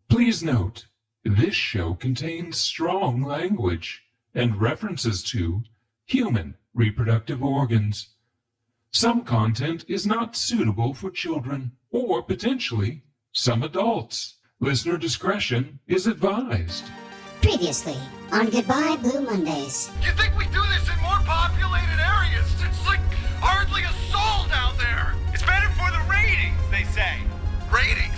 Please note, this show contains strong language and references to human reproductive organs. Some content is not suitable for children or potentially some adults. Listener discretion is advised. Previously on Goodbye Blue Mondays. You think we do this in more populated areas? It's like hardly a soul down there. It's better for the ratings, they say. Ratings?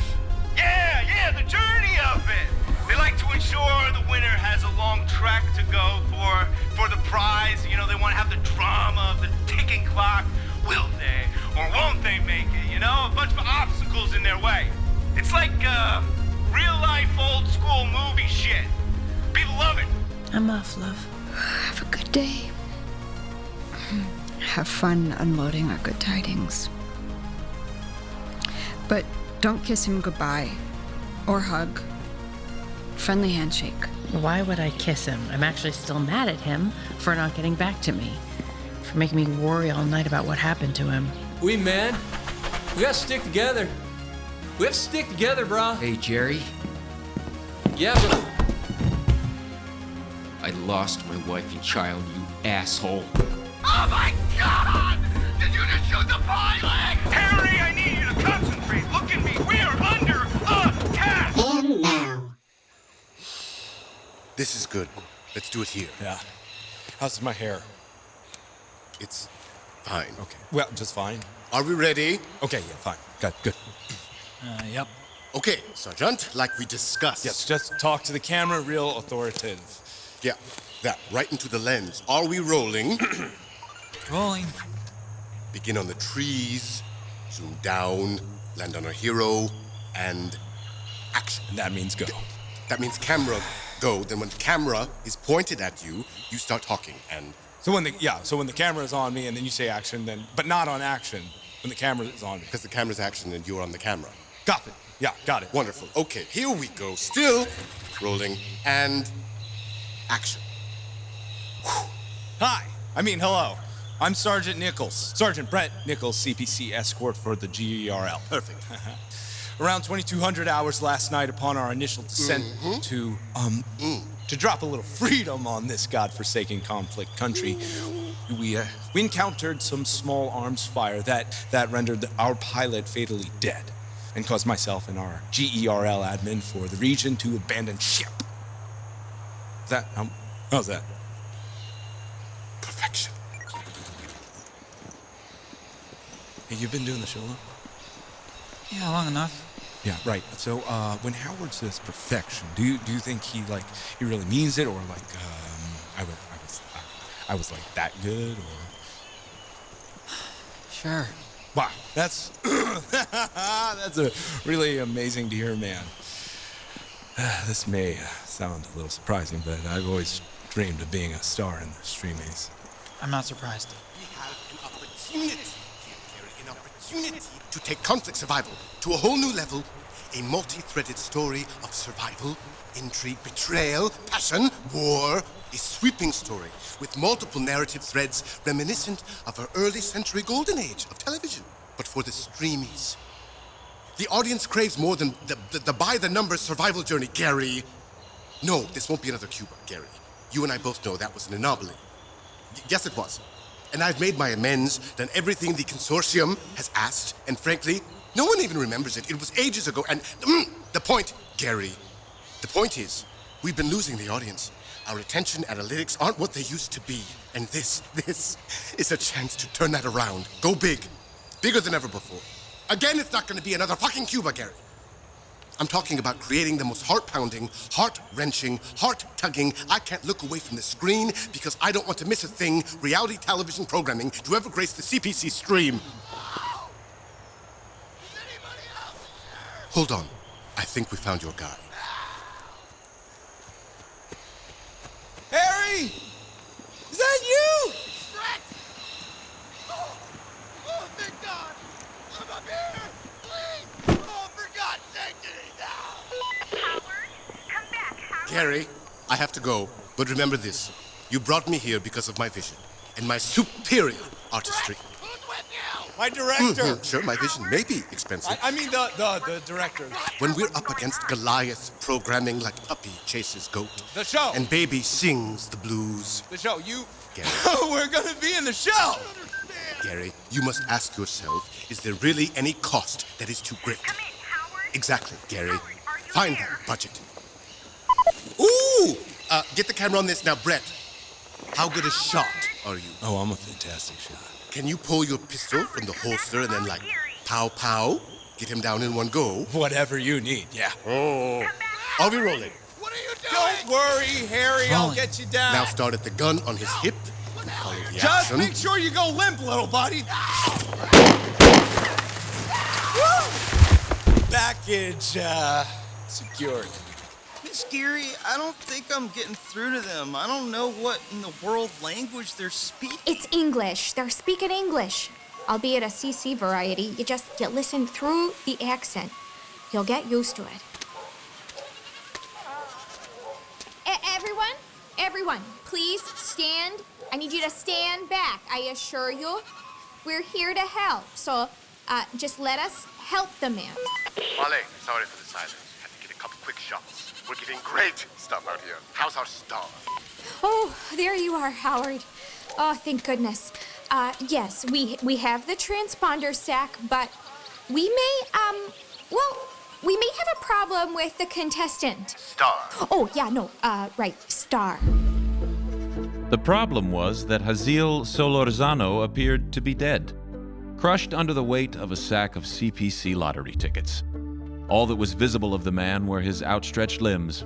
Yeah, the journey of it. They like to ensure the winner has a long track to go for the prize. You know, they want to have the drama of the ticking clock. Will they or won't they make it? You know, a bunch of obstacles in their way. It's like real life old school movie shit. People love it. I'm off, love. Have a good day. Have fun unloading our good tidings. But don't kiss him goodbye. Or hug. Friendly handshake. Why would I kiss him? I'm actually still mad at him for not getting back to me. For making me worry all night about what happened to him. We gotta stick together. We have to stick together, brah. Hey, Jerry. Yeah, but I lost my wife and child, you asshole. Oh my God! Did you just shoot the pilot? Harry, I need you to concentrate. Look at me. We are under attack. And now. This is good. Let's do it here. Yeah. How's my hair? It's fine. Okay. Well, just fine. Are we ready? Okay, yeah, fine. Good. Yep. Okay, Sergeant, like we discussed. Yes, just talk to the camera, real authoritative. Yeah, that, right into the lens. Are we rolling? rolling. Begin on the trees, zoom down, land on our hero, and action. And that means go. That means camera go. Then when the camera is pointed at you, you start talking, and... So when the camera is on me and then you say action, then, but not on action when the camera is on me. Because the camera's action and you're on the camera. Got it. Yeah, got it. Wonderful. Okay, here we go. Still rolling, and action. Hello. I'm Sergeant Nichols. Sergeant Brett Nichols, CPC escort for the G.E.R.L. Perfect. Around 2,200 hours last night upon our initial descent to drop a little freedom on this godforsaken conflict country, we encountered some small arms fire that rendered our pilot fatally dead and caused myself and our G.E.R.L. admin for the region to abandon ship. How's that? Perfection. Hey, you've been doing the show long? Yeah, long enough. Yeah, right. So, when Howard says perfection, do you think he really means it, or I was like that good, or? Sure. Wow, that's that's a really amazing to hear, man. This may sound a little surprising, but I've always dreamed of being a star in the streamies. I'm not surprised. We have an opportunity to take conflict survival to a whole new level, a multi-threaded story of survival, intrigue, betrayal, passion, war, a sweeping story with multiple narrative threads reminiscent of our early century golden age of television, but for the streamies. The audience craves more than the by-the-numbers survival journey, Gary. No, this won't be another Cuba, Gary. You and I both know that was an anomaly. Yes, it was. And I've made my amends, done everything the consortium has asked, and frankly, no one even remembers it. It was ages ago, and the point, Gary, the point is, we've been losing the audience. Our attention analytics aren't what they used to be, and this is a chance to turn that around. Go big. Bigger than ever before. Again, it's not going to be another fucking Cuba, Gary. I'm talking about creating the most heart-pounding, heart-wrenching, heart-tugging, I can't look away from the screen because I don't want to miss a thing, reality television programming to ever grace the CPC stream. Hold on. I think we found your guy. Harry! Is that you? Brett! Oh, thank God! I'm up here! Please! Oh, for God's sake, get it down! Howard, come back, Howard. Gary, I have to go, but remember this. You brought me here because of my vision and my superior artistry. Brett, who's with you? My director! Sure, my vision may be expensive. I mean the director. When we're up against Goliath programming like puppy chases goat. The show! And baby sings the blues. The show, you... Gary. We're gonna be in the show! Gary, you must ask yourself, is there really any cost that is too great? Come in, Howard. Exactly, Gary. Howard, are you Find there? that budget. Ooh! Get the camera on this now, Brett. How good a shot are you? Oh, I'm a fantastic shot. Can you pull your pistol from the holster and then, like, pow pow? Get him down in one go? Whatever you need, yeah. Oh. Are we rolling? What are you doing? Don't worry, Harry, I'll get you down. Now start at the gun on his hip and follow the Just action. make sure you go limp, little buddy. Package, secured. Miss Geary, I don't think I'm getting through to them. I don't know what in the world language they're speaking. It's English. They're speaking English. Albeit a CC variety. You listen through the accent. You'll get used to it. Everyone, please stand. I need you to stand back. I assure you, we're here to help. So, just let us help the man. Molly, sorry for the silence. Had to get a couple quick shots. We're getting great stuff out here. How's our star? Oh, there you are, Howard. Oh, thank goodness. Yes, we have the transponder sack, but we may, we may have a problem with the contestant. Star. Oh, yeah, no, right, Star. The problem was that Haziel Solorzano appeared to be dead, crushed under the weight of a sack of CPC lottery tickets. All that was visible of the man were his outstretched limbs.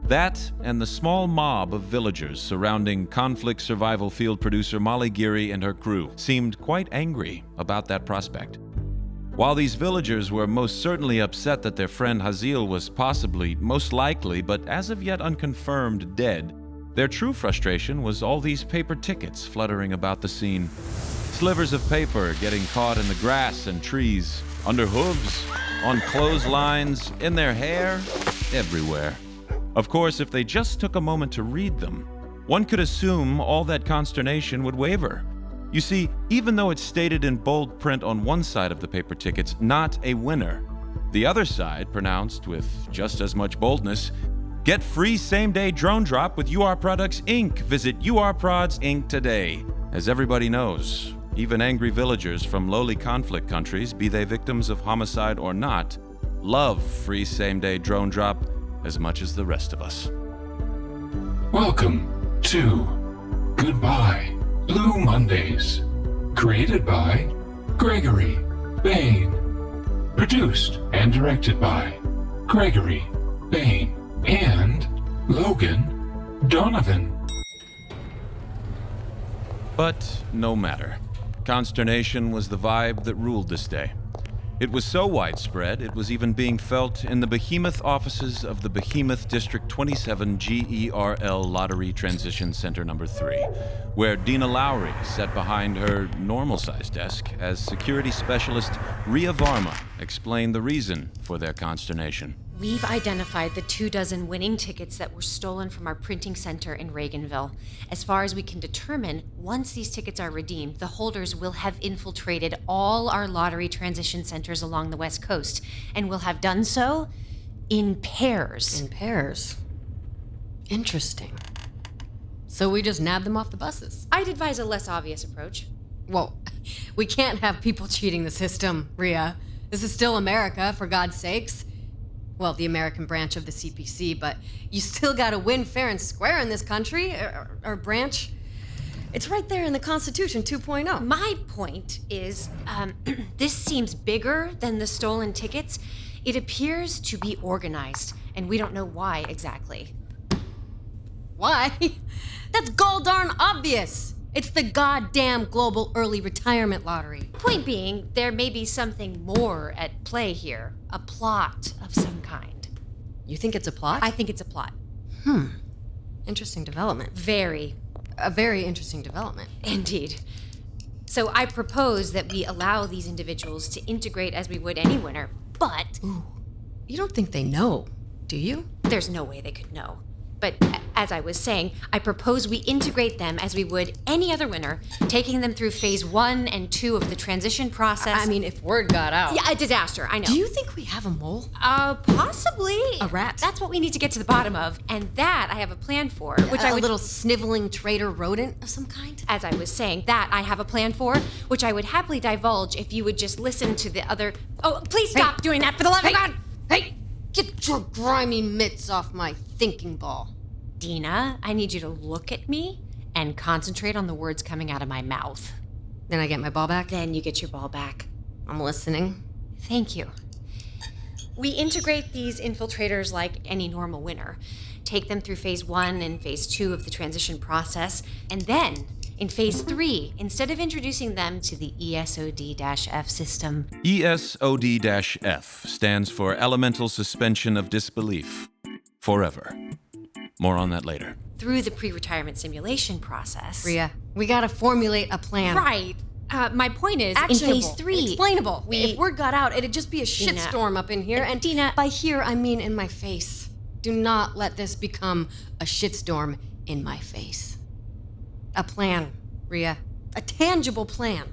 That and the small mob of villagers surrounding conflict survival field producer Molly Geary and her crew seemed quite angry about that prospect. While these villagers were most certainly upset that their friend Haziel was possibly, most likely, but as of yet unconfirmed, dead, their true frustration was all these paper tickets fluttering about the scene. Slivers of paper getting caught in the grass and trees, under hooves, on clotheslines, in their hair, everywhere. Of course, if they just took a moment to read them, one could assume all that consternation would waver. You see, even though it's stated in bold print on one side of the paper tickets, not a winner, the other side pronounced with just as much boldness, get free same-day drone drop with UR Products Inc. Visit UR Prods Inc. today. As everybody knows, even angry villagers from lowly conflict countries, be they victims of homicide or not, love free same-day drone drop as much as the rest of us. Welcome to Goodbye Blue Mondays, created by Gregory Bain, produced and directed by Gregory Bain and Logan Donovan. But no matter. Consternation was the vibe that ruled this day. It was so widespread, it was even being felt in the behemoth offices of the Behemoth District 27 G.E.R.L Lottery Transition Center number 3, where Dina Lowry sat behind her normal-sized desk as security specialist Ria Varma explained the reason for their consternation. We've identified the 24 winning tickets that were stolen from our printing center in Reaganville. As far as we can determine, once these tickets are redeemed, the holders will have infiltrated all our lottery transition centers along the West Coast, and will have done so in pairs. In pairs? Interesting. So we just nab them off the buses? I'd advise a less obvious approach. Well, we can't have people cheating the system, Ria. This is still America, for God's sakes. Well, the American branch of the CPC, but you still gotta win fair and square in this country, or branch. It's right there in the Constitution 2.0. My point is, this seems bigger than the stolen tickets. It appears to be organized, and we don't know why exactly. Why? That's gall-darn obvious! It's the goddamn Global Early Retirement Lottery. Point being, there may be something more at play here. A plot of some kind. You think it's a plot? I think it's a plot. Interesting development. Very. A very interesting development. Indeed. So I propose that we allow these individuals to integrate as we would any winner, but... Ooh. You don't think they know, do you? There's no way they could know. But as I was saying, I propose we integrate them as we would any other winner, taking them through phase 1 and 2 of the transition process. I mean, if word got out. Yeah, a disaster, I know. Do you think we have a mole? Possibly. A rat? That's what we need to get to the bottom of. And that I have a plan for, which A little sniveling traitor rodent of some kind? As I was saying, that I have a plan for, which I would happily divulge if you would just listen to the other... Oh, please stop doing that, for the love of God! Hey! Get your grimy mitts off my thinking ball. Dina, I need you to look at me and concentrate on the words coming out of my mouth. Then I get my ball back? Then you get your ball back. I'm listening. Thank you. We integrate these infiltrators like any normal winner. Take them through phase 1 and phase 2 of the transition process, and then in phase 3, instead of introducing them to the ESOD-F system... ESOD-F stands for Elemental Suspension of Disbelief. Forever. More on that later. Through the pre-retirement simulation process... Rhea, we gotta formulate a plan. Right. My point is, Actionable. in phase 3... Explainable. If word got out, it'd just be a shitstorm up in here. And Dina... By here, I mean in my face. Do not let this become a shitstorm in my face. A plan, Rhea. A tangible plan.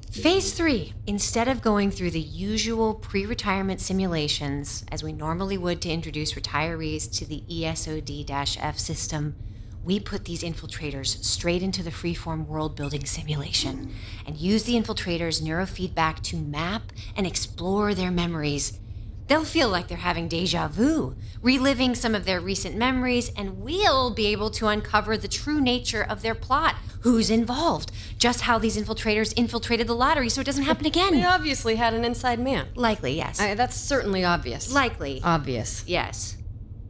Phase 3, instead of going through the usual pre-retirement simulations, as we normally would to introduce retirees to the ESOD-F system, we put these infiltrators straight into the freeform world-building simulation and use the infiltrators' neurofeedback to map and explore their memories. They'll feel like they're having deja vu, reliving some of their recent memories, and we'll be able to uncover the true nature of their plot, who's involved, just how these infiltrators infiltrated the lottery so it doesn't happen again. They obviously had an inside man. Likely, yes. That's certainly obvious. Likely. Obvious. Yes.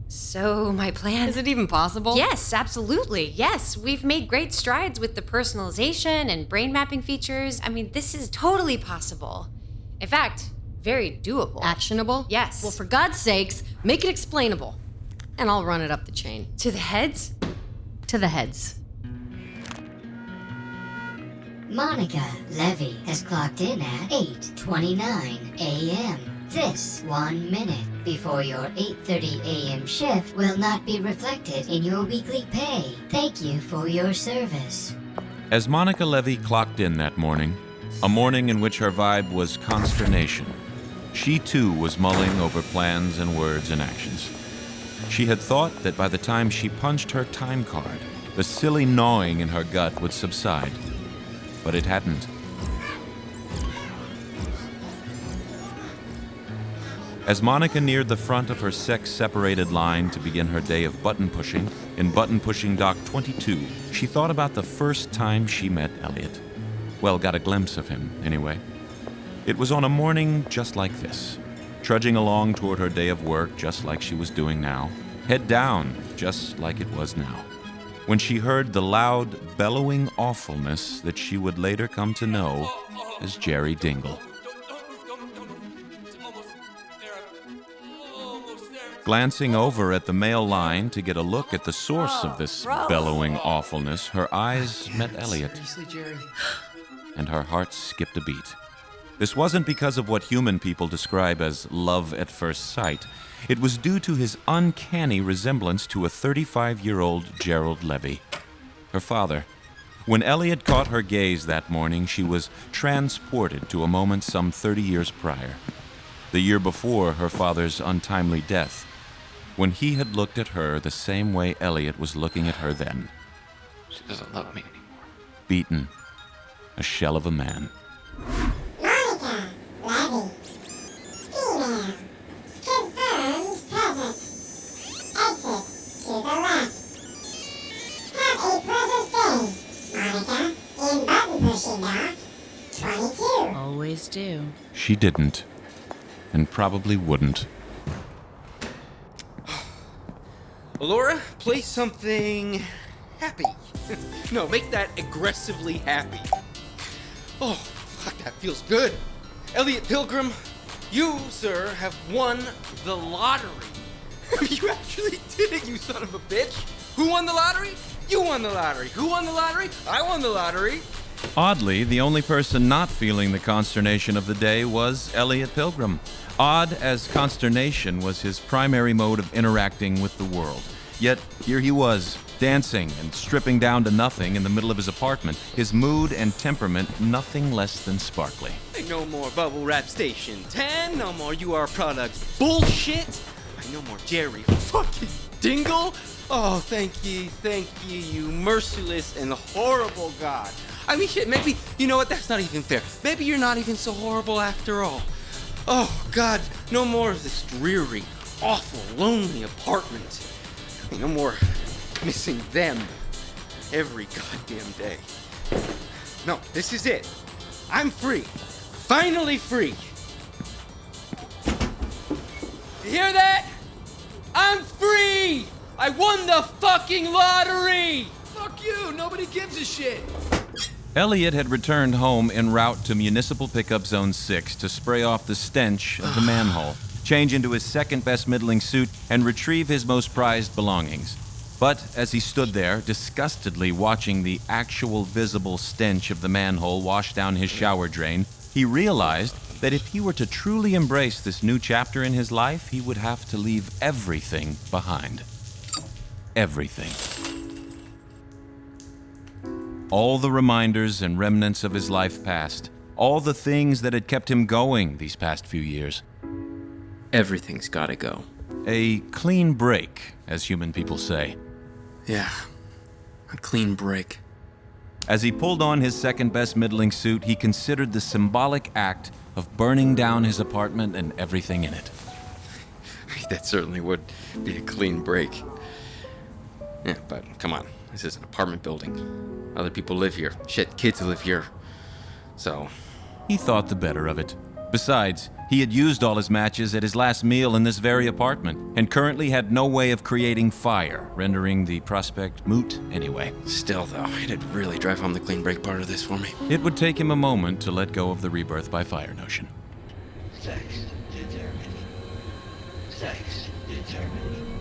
So, my plan... Is it even possible? Yes, absolutely. Yes, we've made great strides with the personalization and brain mapping features. I mean, this is totally possible. In fact... very doable. Actionable? Yes. Well, for God's sakes, make it explainable. And I'll run it up the chain. To the heads? To the heads. Monica Levy has clocked in at 8:29 a.m. This 1 minute before your 8:30 a.m. shift will not be reflected in your weekly pay. Thank you for your service. As Monica Levy clocked in that morning, a morning in which her vibe was consternation, she too was mulling over plans and words and actions. She had thought that by the time she punched her time card, the silly gnawing in her gut would subside. But it hadn't. As Monica neared the front of her sex-separated line to begin her day of button-pushing, in button-pushing dock 22, she thought about the first time she met Elliot. Well, got a glimpse of him, anyway. It was on a morning just like this, trudging along toward her day of work just like she was doing now, head down just like it was now, when she heard the loud, bellowing awfulness that she would later come to know as Jerry Dingle. Glancing over at the male line to get a look at the source of this bellowing awfulness, her eyes met Elliot. Seriously, Jerry? And her heart skipped a beat. This wasn't because of what human people describe as love at first sight. It was due to his uncanny resemblance to a 35-year-old G.E.R.L Levy, her father. When Elliot caught her gaze that morning, she was transported to a moment some 30 years prior, the year before her father's untimely death, when he had looked at her the same way Elliot was looking at her then. She doesn't love me anymore. Beaten. A shell of a man. Monica Levy. Female. Confirmed present. Exit to the left. Have a pleasant day, Monica, in button pushing dock 22. Always do. She didn't. And probably wouldn't. Laura, play something happy. No, make that aggressively happy. Oh, fuck, that feels good. Elliot Pilgrim, you, sir, have won the lottery. You actually did it, you son of a bitch. Who won the lottery? You won the lottery. Who won the lottery? I won the lottery. Oddly, the only person not feeling the consternation of the day was Elliot Pilgrim. Odd as consternation was his primary mode of interacting with the world. Yet here he was, dancing and stripping down to nothing in the middle of his apartment, his mood and temperament nothing less than sparkly. Ain't no more Bubble Wrap Station 10, no more UR Products bullshit, no more Jerry fucking Dingle. Oh, thank you, you merciless and horrible God. I mean, shit, maybe, you know what, that's not even fair. Maybe you're not even so horrible after all. Oh, God, no more of this dreary, awful, lonely apartment. No more missing them every goddamn day. No, this is it. I'm free. Finally free. You hear that? I'm free! I won the fucking lottery! Fuck you! Nobody gives a shit! Elliot had returned home en route to Municipal Pickup Zone 6 to spray off the stench of the manhole, change into his second-best middling suit, and retrieve his most prized belongings. But as he stood there, disgustedly watching the actual visible stench of the manhole wash down his shower drain, he realized that if he were to truly embrace this new chapter in his life, he would have to leave everything behind. Everything. All the reminders and remnants of his life past. All the things that had kept him going these past few years. Everything's gotta go. A clean break, as human people say. Yeah, a clean break. As he pulled on his second-best middling suit, he considered the symbolic act of burning down his apartment and everything in it. That certainly would be a clean break. Yeah, but come on, this is an apartment building. Other people live here. Shit, kids live here. So... He thought the better of it. Besides, he had used all his matches at his last meal in this very apartment, and currently had no way of creating fire, rendering the prospect moot anyway. Still, though, it'd really drive home the clean break part of this for me. It would take him a moment to let go of the rebirth by fire notion. Sex determining. Sex determining.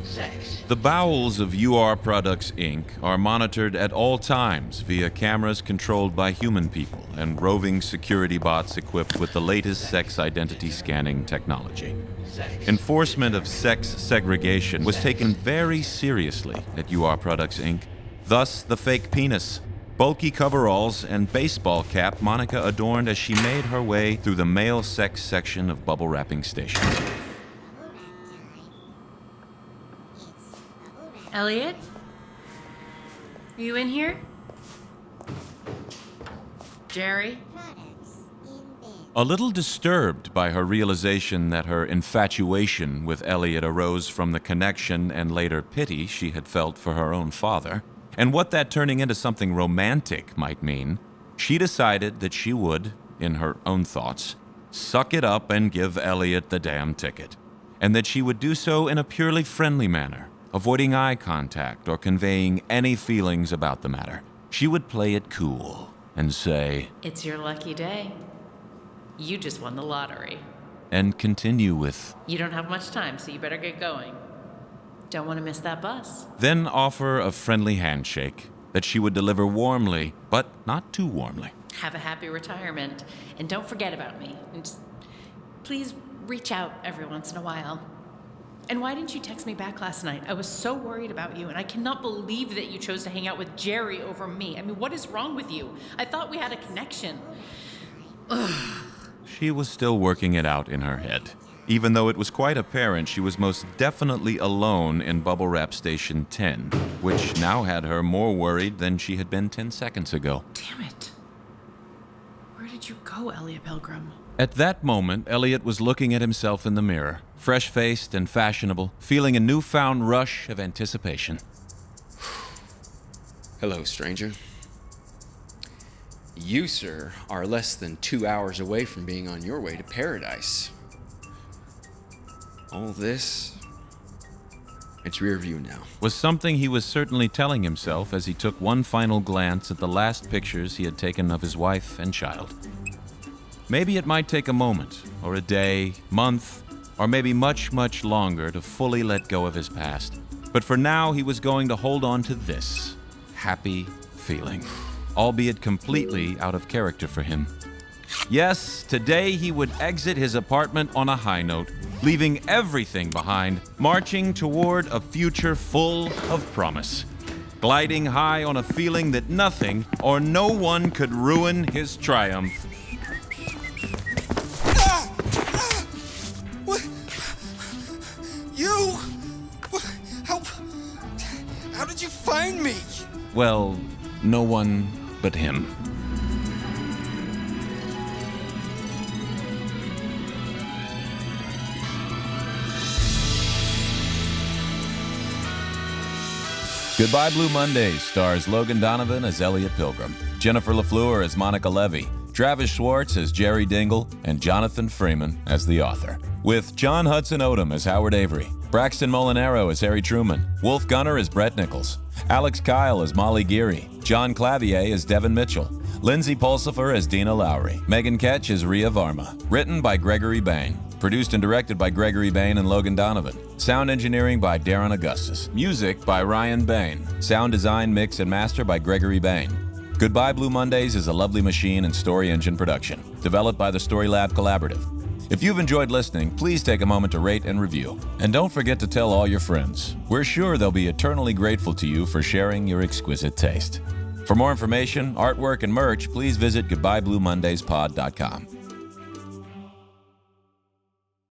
Sex. The bowels of UR Products, Inc. are monitored at all times via cameras controlled by human people and roving security bots equipped with the latest sex identity scanning technology. Enforcement of sex segregation was taken very seriously at UR Products, Inc. Thus, the fake penis, bulky coveralls, and baseball cap Monica adorned as she made her way through the male sex section of bubble wrapping stations. Elliot? Are you in here? Jerry? A little disturbed by her realization that her infatuation with Elliot arose from the connection and later pity she had felt for her own father, and what that turning into something romantic might mean, she decided that she would, in her own thoughts, suck it up and give Elliot the damn ticket, and that she would do so in a purely friendly manner, avoiding eye contact or conveying any feelings about the matter. She would play it cool and say, It's your lucky day. You just won the lottery. And continue with, You don't have much time, so you better get going. Don't want to miss that bus. Then offer a friendly handshake that she would deliver warmly, but not too warmly. Have a happy retirement, and don't forget about me. And just please reach out every once in a while. And why didn't you text me back last night? I was so worried about you, and I cannot believe that you chose to hang out with Jerry over me. I mean, what is wrong with you? I thought we had a connection. Ugh. She was still working it out in her head, even though it was quite apparent she was most definitely alone in Bubble Wrap Station 10, which now had her more worried than she had been 10 seconds ago. Damn it. Where did you go, Elliot Pilgrim? At that moment, Elliot was looking at himself in the mirror, fresh-faced and fashionable, feeling a newfound rush of anticipation. Hello, stranger. You, sir, are less than 2 hours away from being on your way to paradise. All this, it's rear view now. Was something he was certainly telling himself as he took one final glance at the last pictures he had taken of his wife and child. Maybe it might take a moment, or a day, month, or maybe much, much longer to fully let go of his past. But for now, he was going to hold on to this happy feeling. albeit completely out of character for him. Yes, today he would exit his apartment on a high note, leaving everything behind, marching toward a future full of promise, gliding high on a feeling that nothing or no one could ruin his triumph. What? You? How did you find me? Well, no one but him. Goodbye Blue Mondays stars Logan Donovan as Elliot Pilgrim, Jennifer LaFleur as Monica Levy, Travis Schwartz as Jerry Dingle, and Jonathan Freeman as the author. With John Hudson Odom as Howard Avery, Braxton Molinaro as Harry Truman, Wolf Gunner as Brett Nichols, Alex Kyle as Molly Geary, John Clavier as Devin Mitchell, Lindsay Pulsifer as Dina Lowry, Megan Ketch as Rhea Varma. Written by Gregory Bain. Produced and directed by Gregory Bain and Logan Donovan. Sound engineering by Darren Augustus. Music by Ryan Bain. Sound design, mix, and master by Gregory Bain. Goodbye Blue Mondays is a Lovely Machine and Story Engine production, developed by the Story Lab Collaborative. If you've enjoyed listening, please take a moment to rate and review. And don't forget to tell all your friends. We're sure they'll be eternally grateful to you for sharing your exquisite taste. For more information, artwork, and merch, please visit goodbyebluemondayspod.com.